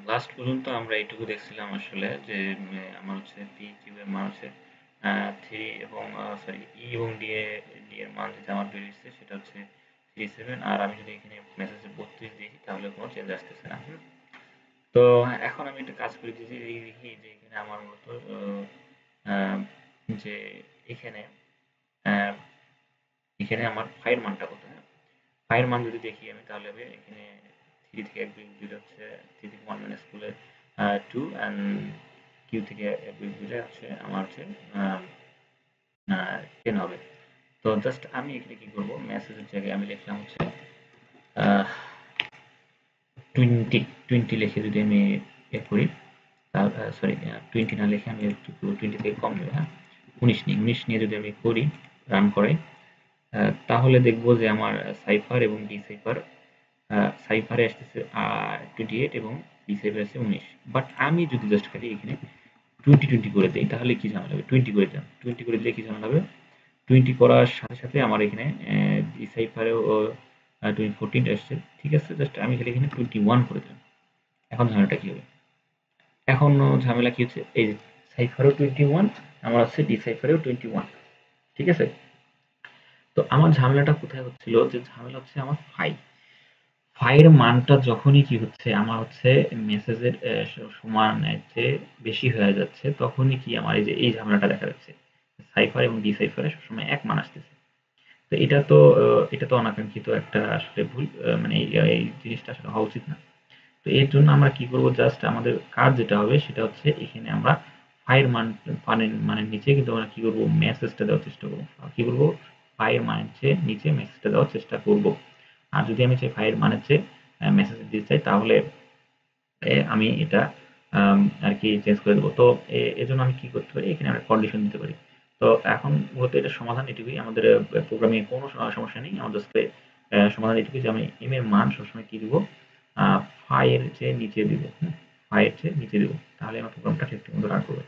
Last পর্যন্ত আমরা এইটুকু দেখছিলাম আসলে যে আমার হচ্ছে পি কিউ এর মান হচ্ছে 3 এবং সরি ই এবং ডি এর মান যেটা আমার বেরিয়েছে সেটা হচ্ছে 37 আর আমি যদি এখানে মেসেজে 32 দিই তাহলে কোনো চেঞ্জ আসতেছে না। তো এখন আমি একটা কাজ করে দিয়েছি এই দেখি যে এখানে আমার মূলত আহ, যে এখানে আহ, এখানে আমার ফাইয়ের মানটা কত, হ্যাঁ? ফাইয়ের মান যদি দেখি আমি তাহলে হবে এখানে 3 থেকে 1 বিয়োগ দিলে হচ্ছে 3 থেকে 1 মাইনাস করলে 2 অ্যান্ড কিউ থেকে 1 বিয়োগ দিলে হচ্ছে আমার হচ্ছে 10 হবে। তো জাস্ট আমি এখানে কি করব, মেসেজের জায়গায় আমি লিখলাম হচ্ছে 20 20 লিখে যদি আমি এ করি, সরি 20 না লিখে আমি একটু 20 থেকে কম নেব, হ্যাঁ? 19 নিই, 19 নিয়ে যদি আমি করি, রান করে, তাহলে দেখবো যে আমার সাইফার এবং ডিসাইফার, সাইফারে আসতেছে 28 এবং ডিসাইফারে আসছে 19। বাট আমি যদি জাস্ট খালি এখানে 20 করে দেই তাহলে কি ঝামেলা হবে? 20 করে দিলাম, 20 করে দিলে কি ঝামেলা হবে? 20 করার সাথে সাথে আমার এখানে ডিসাইফারেও 14 আসছে, ঠিক আছে? জাস্ট আমি খালি এখানে 21 করে দিলাম। এখন ঝামেলাটা কি হবে? এখন ঝামেলা কি হচ্ছে, এই যে সাইফারও 21, আমার হচ্ছে ডিসাইফারেও 21, ঠিক আছে? তো আমার ঝামেলাটা কোথায় হচ্ছিল, যে ঝামেলা হচ্ছে আমার ফাইয়ের মানটা যখনই কি হচ্ছে আমার হচ্ছে মেসেজের সমানের চেয়ে বেশি হয়ে যাচ্ছে, তখনই কি আমার এই যে এই ঝামেলাটা দেখা যাচ্ছে, সাইফার এবং ডিসাইফারে সবসময় এক মান আসতেছে। তো এটা তো অনাকাঙ্ক্ষিত একটা আসলে ভুল, মানে এই জিনিসটা আসলে হওয়া উচিত না। তো এর জন্য আমরা কি করব, জাস্ট আমাদের কাজ যেটা হবে সেটা হচ্ছে এখানে আমরা ফাইয়ের মানের নিচে কিন্তু আমরা কি করব, মেসেজটা দেওয়ার চেষ্টা করব। কি করব, ফাইয়ের মানের চেয়ে নিচে মেসেজটা দেওয়ার চেষ্টা করব। আর যদি আমি চাই ফাইয়ের মানের চেয়ে মেসেজ দিতে চাই তাহলে আমি এটা আর কি চেঞ্জ করে দেবো। তো এজন্য আমি কি করতে পারি, এখানে আমরা কন্ডিশন দিতে পারি। তো এখন মূলত এটার সমাধান এটুকুই, আমাদের প্রোগ্রামিং কোনো সমস্যা নেই, আমার জাস্ট সমাধান এটুকুই যে আমি এম এর মান সবসময় কি দিব, ফাই এর চেয়ে নিচে দিব, ফাই এর চেয়ে নিচে দিব, তাহলে আমার প্রোগ্রামটা ঠিকঠাক মতো রান করবে।